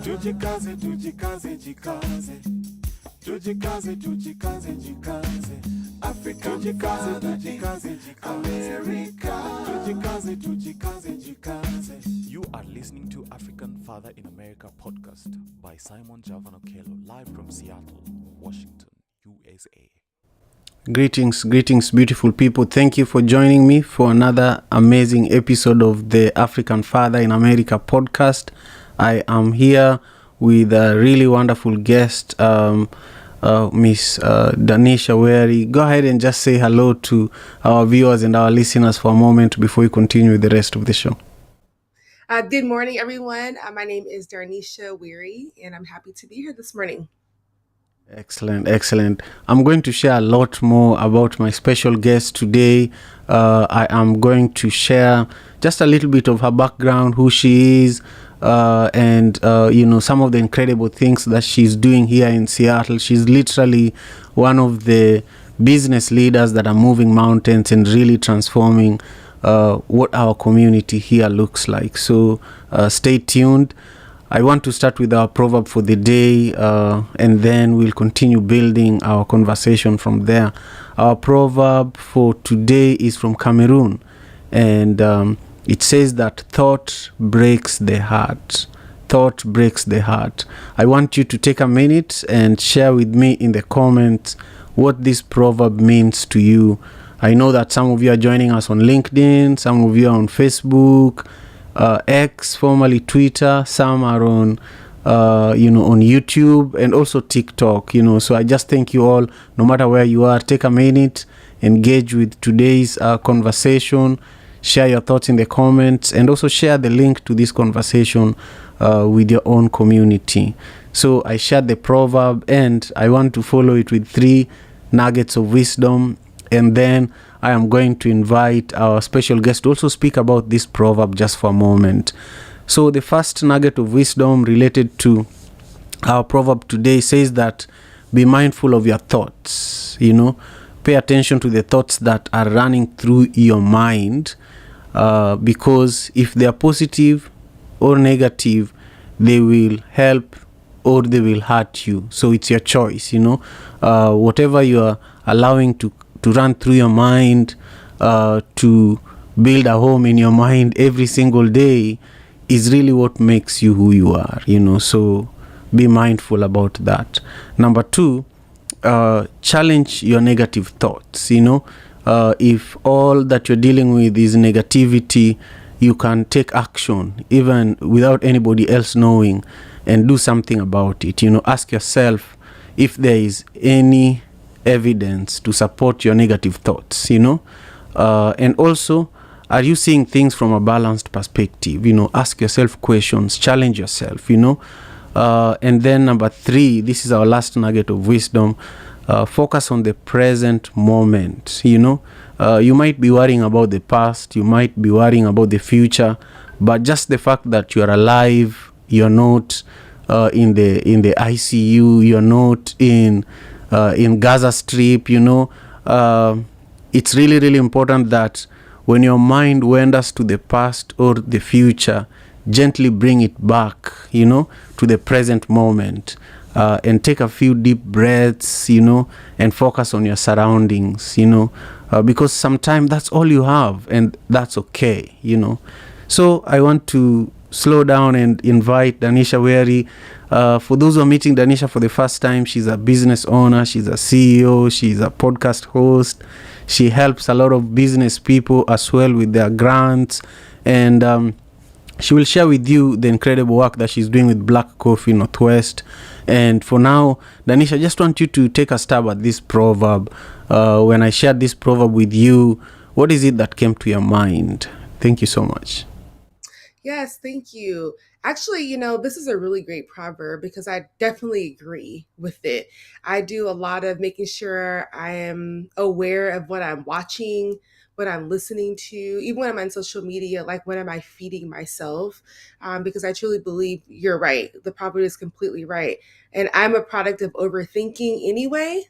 Tujikaze, tujikaze, jikaze. Tujikaze, tujikaze, jikaze. Africa, tujikaze, tujikaze, jikaze. America, tujikaze, tujikaze, jikaze. You are listening to African Father in America podcast by Simon Javanokelo, live from Seattle, Washington, USA. Greetings, beautiful people. Thank you for joining me for another amazing episode of the African Father in America podcast. I am here with a really wonderful guest, Miss Danisha Wary. Go ahead and just say hello to our viewers and our listeners for a moment before we continue with the rest of the show. Good morning, everyone. My name is Darnisha Weary, and I'm happy to be here this morning. Excellent. I'm going to share a lot more about my special guest today. I am going to share just a little bit of her background, who she is, and some of the incredible things that she's doing here in Seattle. She's literally one of the business leaders that are moving mountains and really transforming what our community here looks like. So stay tuned. I want to start with our proverb for the day, and then we'll continue building our conversation from there. Our proverb for today is from Cameroon, and it says that thought breaks the heart. Thought breaks the heart. I want you to take a minute and share with me in the comments what this proverb means to you. I know that some of you are joining us on LinkedIn, some of you are on Facebook, X, formerly Twitter, some are on on YouTube and also TikTok, so I just thank you all. No matter where you are, take a minute, engage with today's conversation, share your thoughts in the comments, and also share the link to this conversation with your own community. So I shared the proverb, and I want to follow it with 3 nuggets of wisdom, and then I am going to invite our special guest to also speak about this proverb just for a moment. So the first nugget of wisdom related to our proverb today says that be mindful of your thoughts. Pay attention to the thoughts that are running through your mind, because if they are positive or negative, they will help or they will hurt you. So it's your choice. Whatever you are allowing to run through your mind, to build a home in your mind every single day is really what makes you who you are, so be mindful about that. Number 2, challenge your negative thoughts. If all that you're dealing with is negativity, you can take action even without anybody else knowing and do something about it. Ask yourself if there is any evidence to support your negative thoughts, and also, are you seeing things from a balanced perspective? Ask yourself questions, challenge yourself, and then number 3, this is our last nugget of wisdom. Focus on the present moment. You might be worrying about the past, you might be worrying about the future, but just the fact that you're alive, you're not in the ICU, you're not in Gaza Strip, it's really, really important that when your mind wanders to the past or the future, gently bring it back, to the present moment, and take a few deep breaths, and focus on your surroundings, because sometimes that's all you have, and that's okay, So I want to slow down and invite Danisha Wary. For those who are meeting Danisha for the first time, she's a business owner, she's a CEO, she's a podcast host. She helps a lot of business people as well with their grants, and she will share with you the incredible work that she's doing with Black Coffee Northwest. And for now, Danisha, I just want you to take a stab at this proverb. When I shared this proverb with you, what is it that came to your mind? Thank you so much. Yes, thank you. Actually, this is a really great proverb because I definitely agree with it. I do a lot of making sure I am aware of what I'm watching, what I'm listening to, even when I'm on social media, like what am I feeding myself? Because I truly believe you're right. The proverb is completely right. And I'm a product of overthinking anyway.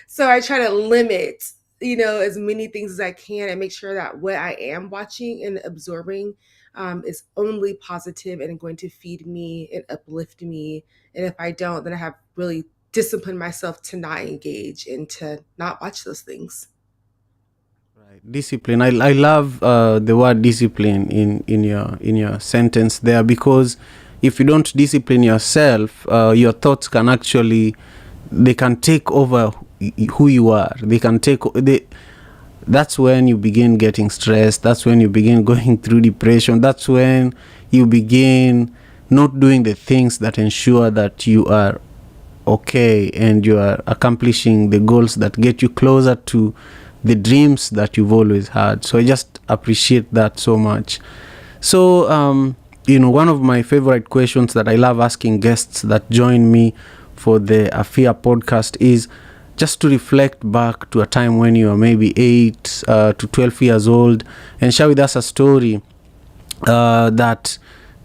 So I try to limit, as many things as I can and make sure that what I am watching and absorbing is only positive and going to feed me and uplift me. And if I don't, then I have really disciplined myself to not engage and to not watch those things. Right. Discipline. I love the word discipline in your sentence there, because if you don't discipline yourself, your thoughts can actually, they can take over who you are. That's when you begin getting stressed. That's when you begin going through depression. That's when you begin not doing the things that ensure that you are okay and you are accomplishing the goals that get you closer to the dreams that you've always had. So I just appreciate that so much. So, one of my favorite questions that I love asking guests that join me for the Afia podcast is just to reflect back to a time when you were maybe 8 to 12 years old and share with us a story that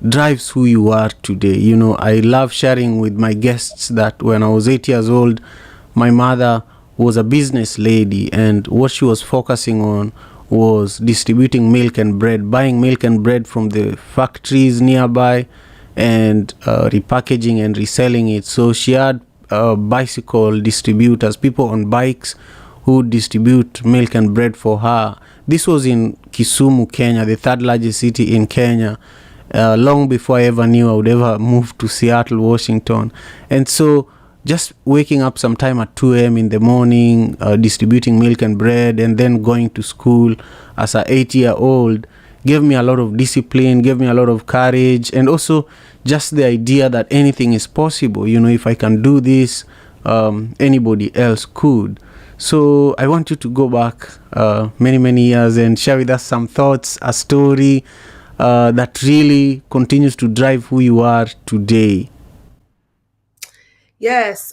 drives who you are today. I love sharing with my guests that when I was 8 years old, my mother was a business lady, and what she was focusing on was distributing milk and bread, buying milk and bread from the factories nearby and repackaging and reselling it. So she had bicycle distributors, people on bikes who distribute milk and bread for her. This was in Kisumu, Kenya, the third largest city in Kenya, long before I ever knew I would ever move to Seattle, Washington. And so just waking up sometime at 2 a.m. in the morning, distributing milk and bread, and then going to school as an 8-year-old gave me a lot of discipline, gave me a lot of courage, and also just the idea that anything is possible. If I can do this, anybody else could. So I want you to go back many, many years and share with us some thoughts, a story that really continues to drive who you are today. Yes,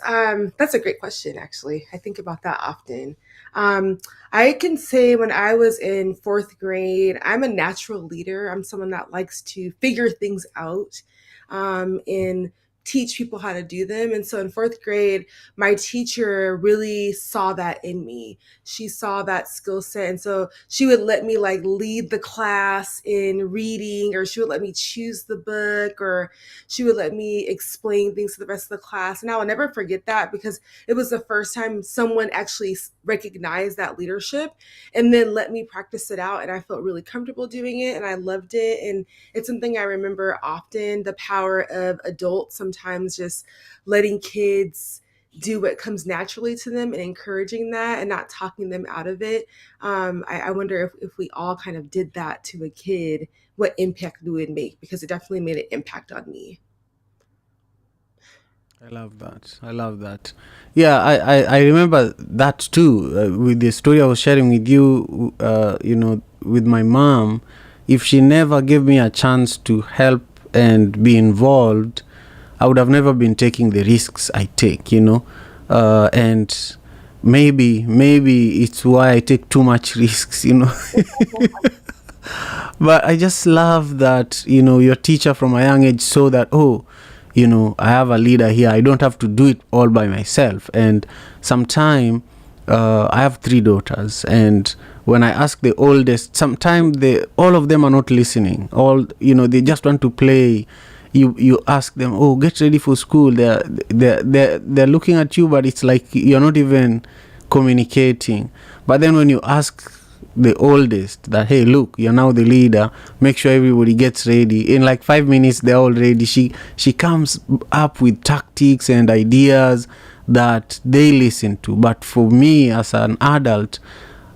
that's a great question, actually. I think about that often. I can say when I was in fourth grade, I'm a natural leader. I'm someone that likes to figure things out and teach people how to do them. And so in fourth grade, my teacher really saw that in me. She saw that skill set. And so she would let me lead the class in reading, or she would let me choose the book, or she would let me explain things to the rest of the class. And I will never forget that, because it was the first time someone actually recognized that leadership and then let me practice it out. And I felt really comfortable doing it and I loved it. And it's something I remember often, the power of adults sometimes just letting kids do what comes naturally to them and encouraging that and not talking them out of it. I wonder if we all kind of did that to a kid, what impact we would make, because it definitely made an impact on me. I love that. Yeah, I remember that too. With the story I was sharing with you, with my mom, if she never gave me a chance to help and be involved, I would have never been taking the risks I take, and maybe it's why I take too much risks, But I just love that, your teacher from a young age saw that, I have a leader here. I don't have to do it all by myself. And sometime I have 3 daughters, and when I ask the oldest, sometimes all of them are not listening. They just want to play. You ask them, get ready for school. They're looking at you, but it's like you're not even communicating. But then when you ask the oldest that, hey, look, you're now the leader, make sure everybody gets ready, in 5 minutes they're all ready. She comes up with tactics and ideas that they listen to. But for me as an adult,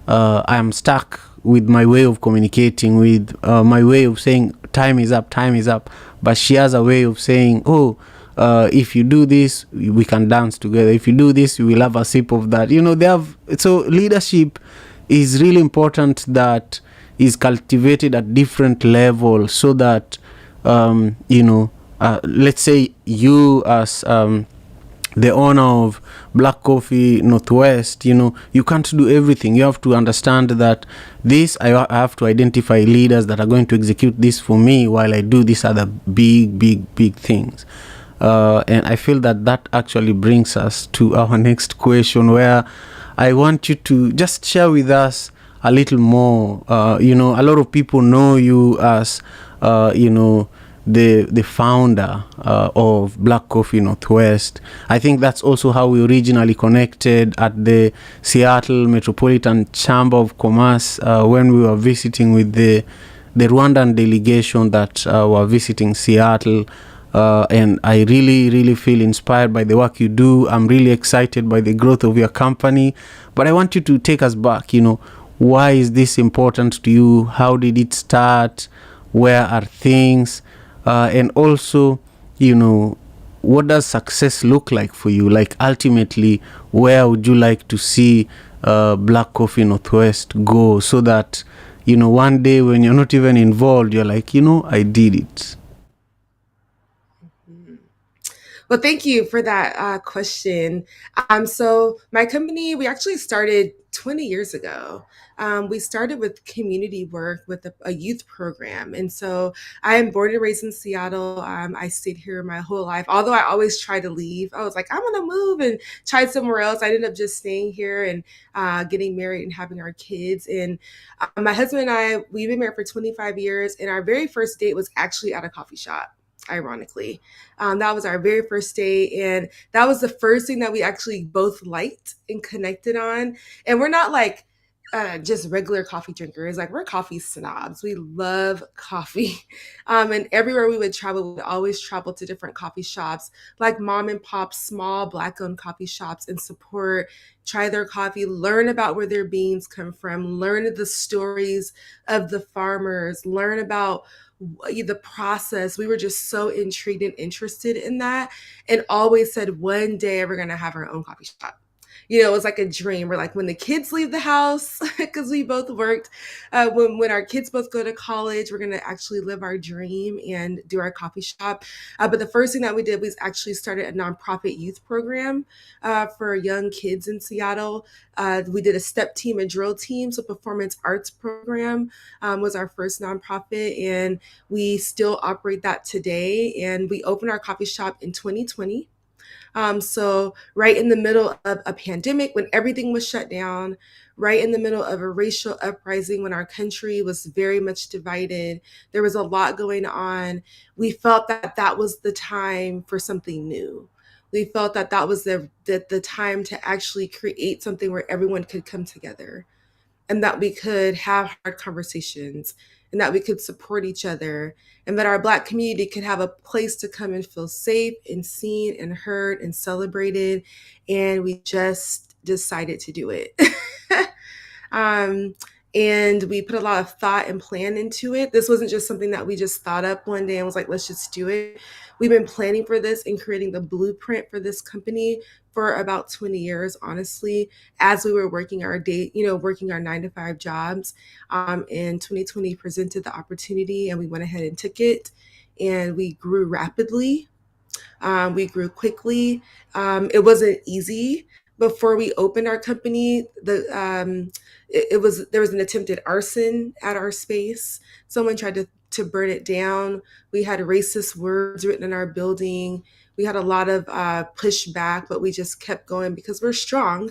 I am stuck with my way of communicating, with my way of saying time is up. But she has a way of saying, if you do this, we can dance together. If you do this, we will have a sip of that. So leadership is really important, that is cultivated at different levels, so that let's say you as the owner of Black Coffee Northwest, you can't do everything. You have to understand that I have to identify leaders that are going to execute this for me while I do these other big things. And I feel that actually brings us to our next question, where I want you to just share with us a little more. A lot of people know you as, the founder of Black Coffee Northwest. I think that's also how we originally connected at the Seattle Metropolitan Chamber of Commerce when we were visiting with the Rwandan delegation that were visiting Seattle. And I really, really feel inspired by the work you do. I'm really excited by the growth of your company. But I want you to take us back. Why is this important to you? How did it start? Where are things? And also, what does success look like for you? Like, ultimately, where would you like to see Black Coffee Northwest go, so that, one day when you're not even involved, you're like, I did it. Well, thank you for that question. So my company, we actually started 20 years ago. We started with community work with a youth program. And so I am born and raised in Seattle. I stayed here my whole life. Although I always try to leave, I was like, I'm going to move and try somewhere else. I ended up just staying here and getting married and having our kids. And my husband and I, we've been married for 25 years. And our very first date was actually at a coffee shop. Ironically, that was our very first date, and that was the first thing that we actually both liked and connected on. And we're not like just regular coffee drinkers. Like, we're coffee snobs. We love coffee. And everywhere we would travel, we would always travel to different coffee shops, like mom and pop, small Black owned coffee shops, and support, try their coffee, learn about where their beans come from, learn the stories of the farmers, learn about the process. We were just so intrigued and interested in that, and always said one day we're going to have our own coffee shop. It was like a dream. We're like, when the kids leave the house, because we both worked, when our kids both go to college, we're going to actually live our dream and do our coffee shop. But the first thing that we did was actually started a nonprofit youth program for young kids in Seattle. We did a step team, a drill team. So performance arts program was our first nonprofit, and we still operate that today. And we opened our coffee shop in 2020. So right in the middle of a pandemic, when everything was shut down, right in the middle of a racial uprising, when our country was very much divided, there was a lot going on. We felt that that was the time for something new. We felt that that was the time to actually create something where everyone could come together, and that we could have hard conversations, and that we could support each other, and that our Black community could have a place to come and feel safe and seen and heard and celebrated. And we just decided to do it. And we put a lot of thought and plan into it. This wasn't just something that we just thought up one day and was like, let's just do it. We've been planning for this and creating the blueprint for this company for about 20 years, honestly, as we were working our working our 9-to-5 jobs. In 2020 presented the opportunity, and we went ahead and took it, and we grew rapidly. We grew quickly. It wasn't easy. Before we opened our company, there was an attempted arson at our space. Someone tried to burn it down. We had racist words written in our building. We had a lot of pushback, but we just kept going because we're strong.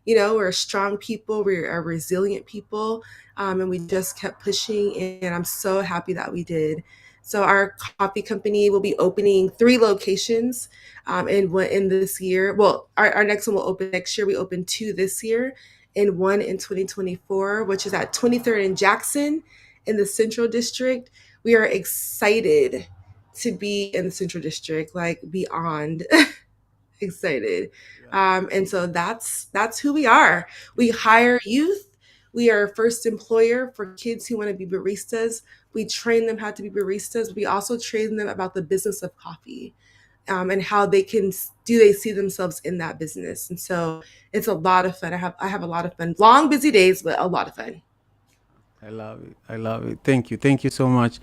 We're a strong people. We're a resilient people. And we just kept pushing, and I'm so happy that we did. So our coffee company will be opening 3 locations in this year. Well, our next one will open next year. We opened 2 this year, and 1 in 2024, which is at 23rd and Jackson in the Central District. We are excited to be in the Central District, like beyond excited. And so that's who we are. We hire youth. We are a first employer for kids who want to be baristas. We train them how to be baristas. We also train them about the business of coffee, and how they see themselves in that business. And so it's a lot of fun. I have a lot of fun. Long, busy days, but a lot of fun. I love it. I love it. Thank you. Thank you so much.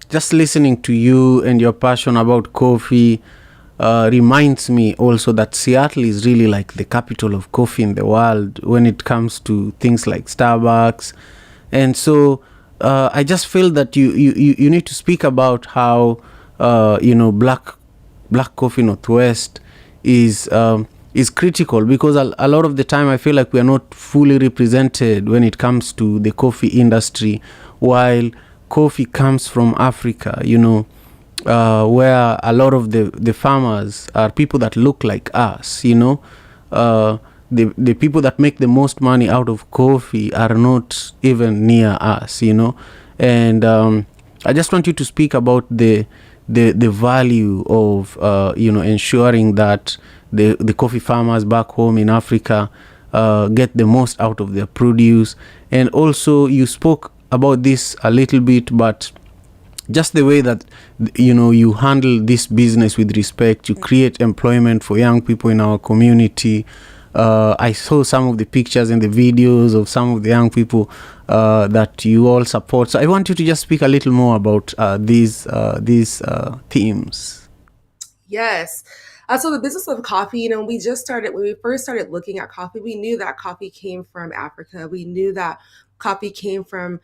Just listening to you and your passion about coffee reminds me also that Seattle is really like the capital of coffee in the world when it comes to things like Starbucks. And so I just feel that you need to speak about how Black Coffee Northwest is is critical, because a lot of the time I feel like we are not fully represented when it comes to the coffee industry, while coffee comes from Africa, where a lot of the farmers are people that look like us, the people that make the most money out of coffee are not even near us, and I just want you to speak about the value of ensuring that the coffee farmers back home in Africa get the most out of their produce. And also you spoke about this a little bit, but just the way that you handle this business with respect, you create employment for young people in our community. I saw some of the pictures and the videos of some of the young people that you all support. So I want you to just speak a little more about these themes. Yes. So the business of coffee, when we first started looking at coffee, we knew that coffee came from Africa. We knew that coffee came from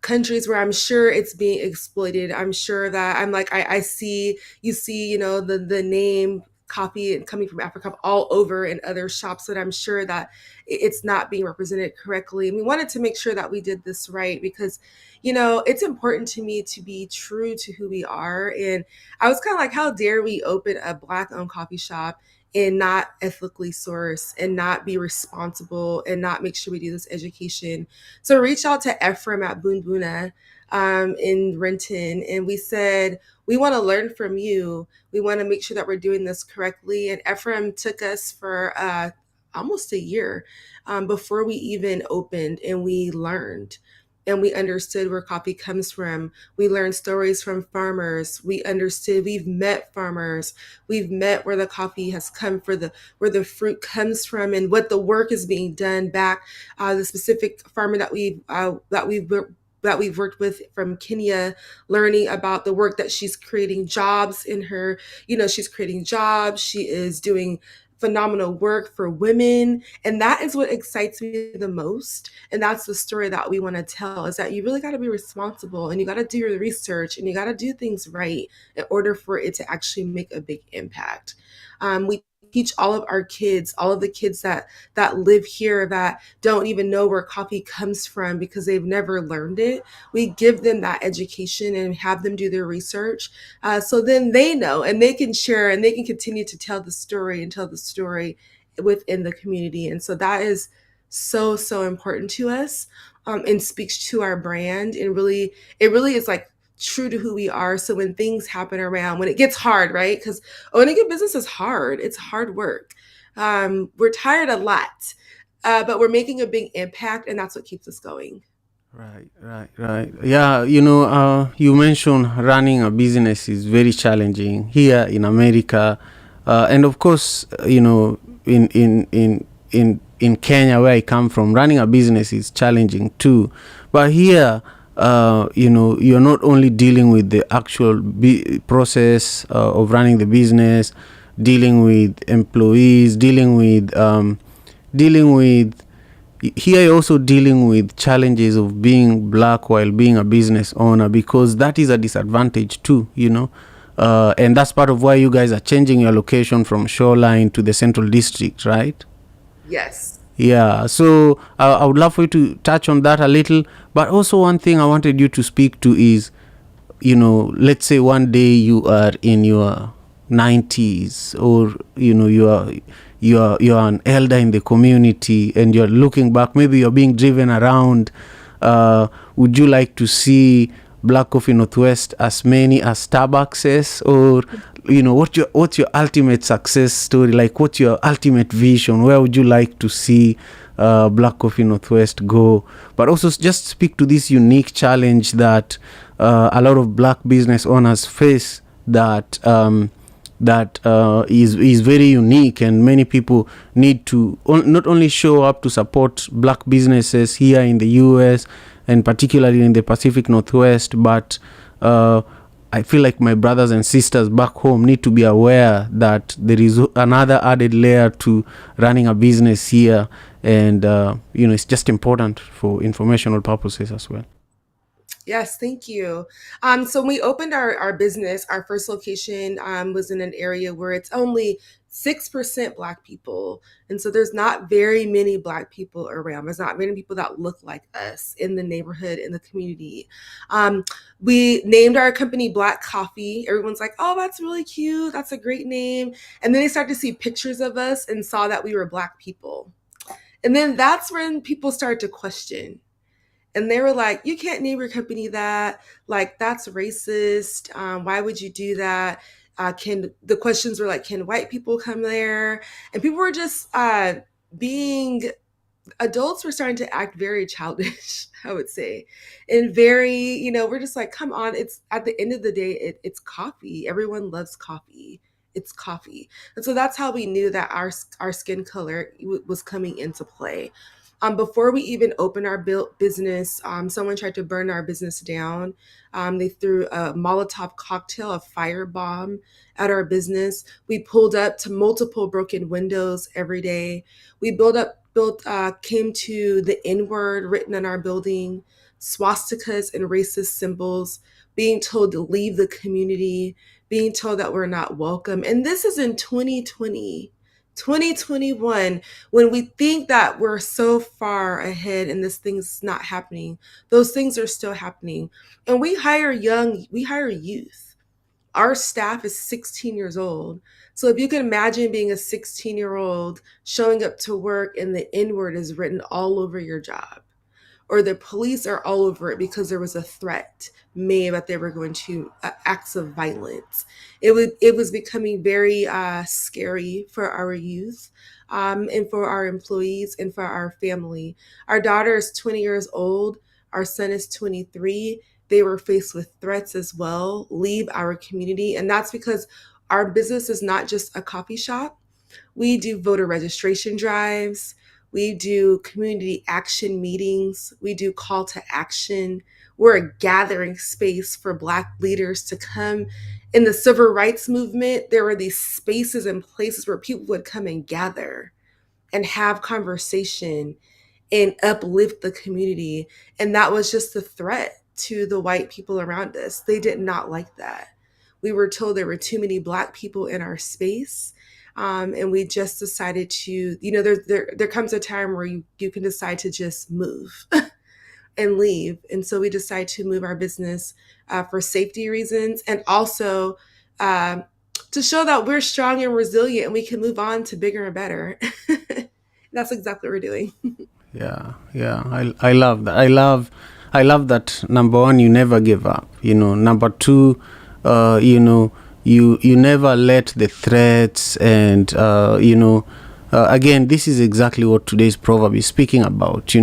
countries where I'm sure it's being exploited. I'm sure that I see, the name coffee coming from Africa all over in other shops, that I'm sure that it's not being represented correctly. And we wanted to make sure that we did this right, because, it's important to me to be true to who we are. And I was kind of like, how dare we open a Black owned coffee shop and not ethically source and not be responsible and not make sure we do this education. So reach out to Ephraim at Boon in Renton, and we said, we want to learn from you. We want to make sure that we're doing this correctly. And Ephraim took us for almost a year before we even opened, and we learned. And we understood where coffee comes from. We learned stories from farmers. We understood, we've met farmers. We've met where the coffee has come where the fruit comes from, and what the work is being done back. The specific farmer that we've worked with from Kenya, learning about the work that she's creating jobs in her, she's creating jobs. She is doing phenomenal work for women. And that is what excites me the most. And that's the story that we want to tell, is that you really got to be responsible, and you got to do your research, and you got to do things right in order for it to actually make a big impact. We teach all of the kids that live here, that don't even know where coffee comes from because they've never learned it. We give them that education and have them do their research, so then they know, and they can share, and they can continue to tell the story within the community. And so that is so important to us, and speaks to our brand, and it really is like true to who we are. So when things happen around, when it gets hard, right? Because owning a business is hard. It's hard work. We're tired a lot, but we're making a big impact, and that's what keeps us going. Right. Yeah, you mentioned running a business is very challenging here in America, and of course, in Kenya, where I come from, running a business is challenging too. But here, you're not only dealing with the actual process of running the business, dealing with employees, dealing with here you're also dealing with challenges of being Black while being a business owner, because that is a disadvantage too, and that's part of why you guys are changing your location from Shoreline to the Central District, right? Yes. Yeah, so I would love for you to touch on that a little. But also, one thing I wanted you to speak to is, let's say one day you are in your 90s, or you're an elder in the community, and you're looking back. Maybe you're being driven around. Would you like to see Black Coffee Northwest as many as Starbucks, or what's your ultimate success story? Like, what's your ultimate vision? Where would you like to see Black Coffee Northwest go? But also just speak to this unique challenge that a lot of Black business owners face, that is very unique, and many people need to not only show up to support Black businesses here in the US, and particularly in the Pacific Northwest, but I feel like my brothers and sisters back home need to be aware that there is another added layer to running a business here, and it's just important for informational purposes as well. Yes, thank you. So when we opened our business, our first location was in an area where it's 6% Black people. And so there's not very many Black people around. There's not many people that look like us in the neighborhood, in the community. We named our company Black Coffee. Everyone's like, oh, that's really cute. That's a great name. And then they started to see pictures of us and saw that we were Black people. And then that's when people started to question. And they were like, you can't name your company that. Like, that's racist. Why would you do that? The questions were like, can white people come there? And people were just being adults were starting to act very childish, I would say, and very, we're just like, come on, it's at the end of the day, it's coffee. Everyone loves coffee. It's coffee. And so that's how we knew that our skin color was coming into play. Before we even opened our business, someone tried to burn our business down. They threw a Molotov cocktail, a firebomb at our business. We pulled up to multiple broken windows every day. We came to the N word written on our building, swastikas and racist symbols, being told to leave the community, being told that we're not welcome. And this is in 2020. 2021, when we think that we're so far ahead and this thing's not happening, those things are still happening. And we hire youth. Our staff is 16 years old. So if you can imagine being a 16-year-old showing up to work and the N-word is written all over your job, or the police are all over it because there was a threat made that they were going to acts of violence. It was becoming very scary for our youth, and for our employees and for our family. Our daughter is 20 years old. Our son is 23. They were faced with threats as well. Leave our community. And that's because our business is not just a coffee shop. We do voter registration drives. We do community action meetings. We do call to action. We're a gathering space for Black leaders to come. In the civil rights movement, there were these spaces and places where people would come and gather and have conversation and uplift the community. And that was just a threat to the white people around us. They did not like that. We were told there were too many Black people in our space. And we just decided to, there comes a time where you can decide to just move and leave. And so we decided to move our business for safety reasons, and also to show that we're strong and resilient and we can move on to bigger and better. That's exactly what we're doing. Yeah. I love that. I love that. Number one, you never give up. Number two, you never let the threats and again, this is exactly what today's proverb is speaking about.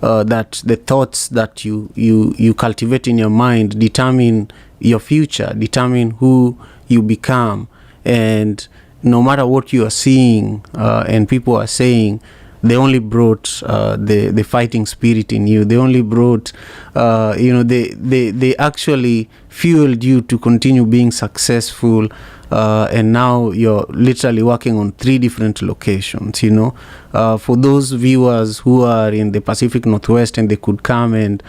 That the thoughts that you cultivate in your mind determine your future, determine who you become. And no matter what you are seeing and people are saying, they only brought the fighting spirit in you. They only brought, they actually fueled you to continue being successful. And now you're literally working on 3 different locations. For those viewers who are in the Pacific Northwest and they could come and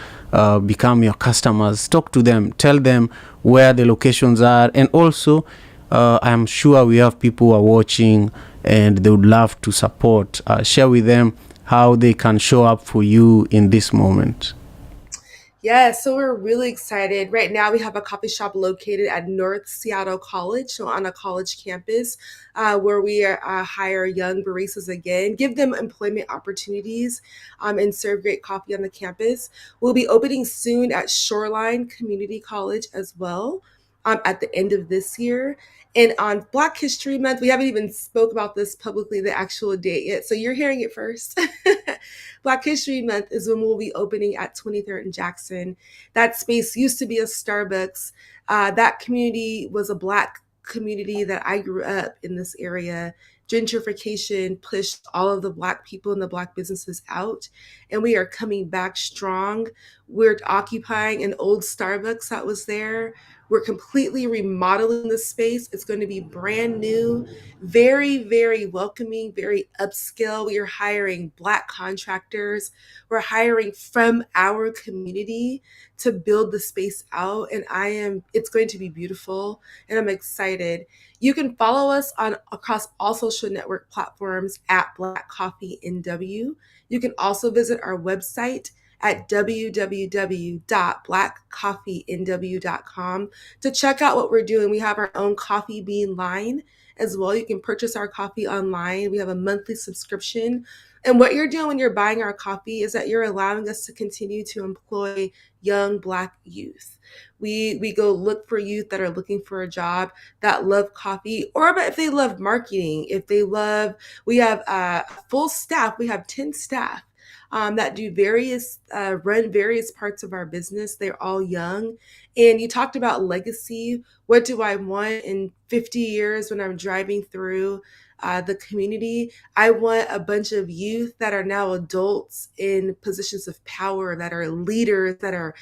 become your customers, talk to them, tell them where the locations are. And also, I'm sure we have people who are watching and they would love to support. Share with them how they can show up for you in this moment. Yeah, so we're really excited. Right now, we have a coffee shop located at North Seattle College, so on a college campus, where we hire young baristas again, give them employment opportunities, and serve great coffee on the campus. We'll be opening soon at Shoreline Community College as well, at the end of this year. And on Black History Month, we haven't even spoke about this publicly, the actual date yet, so you're hearing it first. Black History Month is when we'll be opening at 23rd and Jackson. That space used to be a Starbucks. That community was a Black community that I grew up in this area. Gentrification pushed all of the Black people and the Black businesses out, and we are coming back strong. We're occupying an old Starbucks that was there. We're completely remodeling the space. It's going to be brand new, very, very welcoming, very upscale. We are hiring Black contractors. We're hiring from our community to build the space out. And it's going to be beautiful, and I'm excited. You can follow us on across all social network platforms at Black Coffee NW. You can also visit our website at www.blackcoffeenw.com to check out what we're doing. We have our own coffee bean line as well. You can purchase our coffee online. We have a monthly subscription. And what you're doing when you're buying our coffee is that you're allowing us to continue to employ young Black youth. We go look for youth that are looking for a job, that love coffee, or if they love marketing, we have a full staff. We have 10 staff that do run various parts of our business. They're all young. And you talked about legacy. What do I want in 50 years when I'm driving through the community? I want a bunch of youth that are now adults in positions of power, that are leaders, that are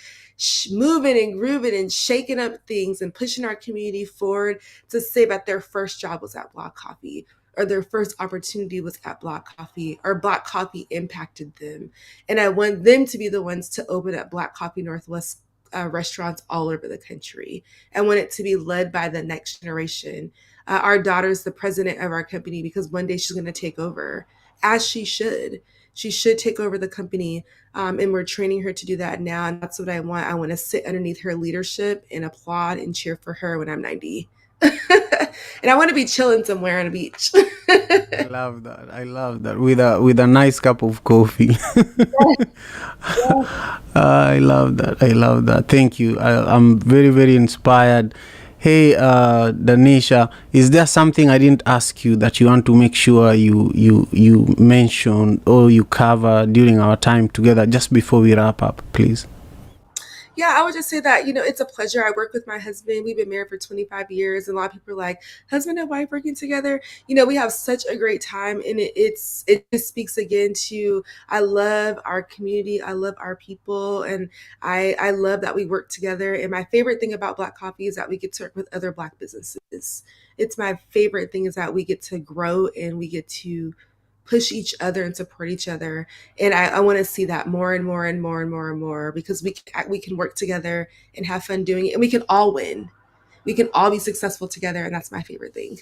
moving and grooving and shaking up things and pushing our community forward, to say that their first job was at Black Coffee, or their first opportunity was at Black Coffee, or Black Coffee impacted them. And I want them to be the ones to open up Black Coffee Northwest restaurants all over the country. I want it to be led by the next generation. Our daughter's the president of our company because one day she's going to take over, as she should. She should take over the company, and we're training her to do that now. And that's what I want. I want to sit underneath her leadership and applaud and cheer for her when I'm 90. And I want to be chilling somewhere on a beach. I love that. I love that, with a nice cup of coffee. I love that. I love that. Thank you. I'm very, very inspired. Hey, Danisha, is there something I didn't ask you that you want to make sure you mention or you cover during our time together, just before we wrap up, please? Yeah, I would just say that, it's a pleasure. I work with my husband. We've been married for 25 years. And a lot of people are like, husband and wife working together. We have such a great time. And it just speaks again to, I love our community. I love our people. And I love that we work together. And my favorite thing about Black Coffee is that we get to work with other Black businesses. It's my favorite thing, is that we get to grow and we get to push each other and support each other. And I want to see that more and more and more and more and more, because we can work together and have fun doing it, and we can all win. We can all be successful together, and that's my favorite thing.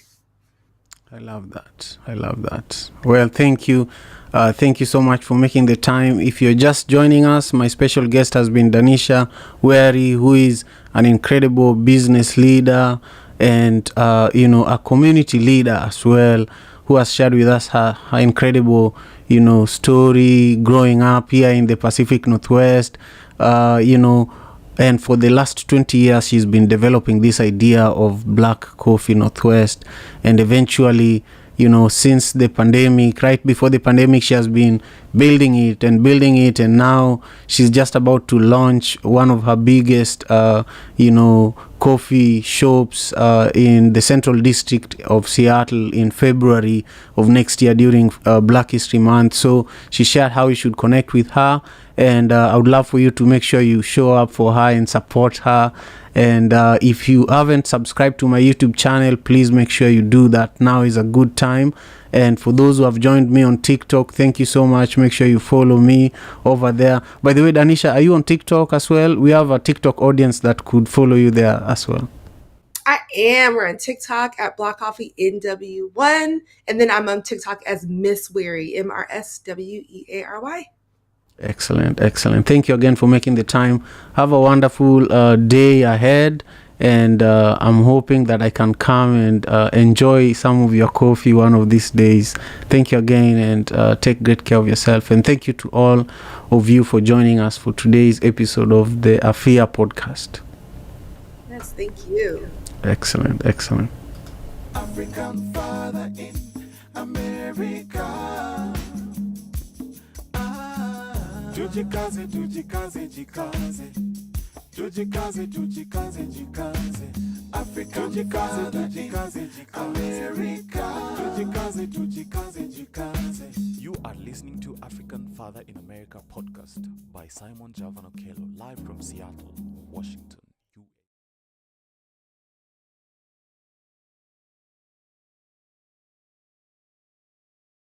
I love that. I love that. Well, thank you. Thank you so much for making the time. If you're just joining us, my special guest has been Danisha Wary, who is an incredible business leader and, a community leader as well, who has shared with us her incredible, story growing up here in the Pacific Northwest, and for the last 20 years, she's been developing this idea of Black Coffee Northwest. And eventually, since the pandemic, right before the pandemic, she has been building it. And now she's just about to launch one of her biggest, coffee shops in the Central District of Seattle in February of next year during Black History Month. So she shared how you should connect with her. And I would love for you to make sure you show up for her and support her. And if you haven't subscribed to my YouTube channel, please make sure you do that. Now is a good time. And for those who have joined me on TikTok, thank you so much. Make sure you follow me over there. By the way, Danisha, are you on TikTok as well? We have a TikTok audience that could follow you there as well. I am. We're on TikTok at Black Coffee NW1. And then I'm on TikTok as Miss Wary, MRSWEARY. Excellent. Thank you again for making the time. Have a wonderful day ahead, and I'm hoping that I can come and enjoy some of your coffee one of these days. Thank you again, and take great care of yourself. And thank you to all of you for joining us for today's episode of the Afia podcast. Yes, thank you. Excellent. African father in America. Tujikaze, jikaze. Africa, tujikaze, America. Tujikaze. You are listening to African Father in America podcast by Simon Javan Okello, live from Seattle, Washington.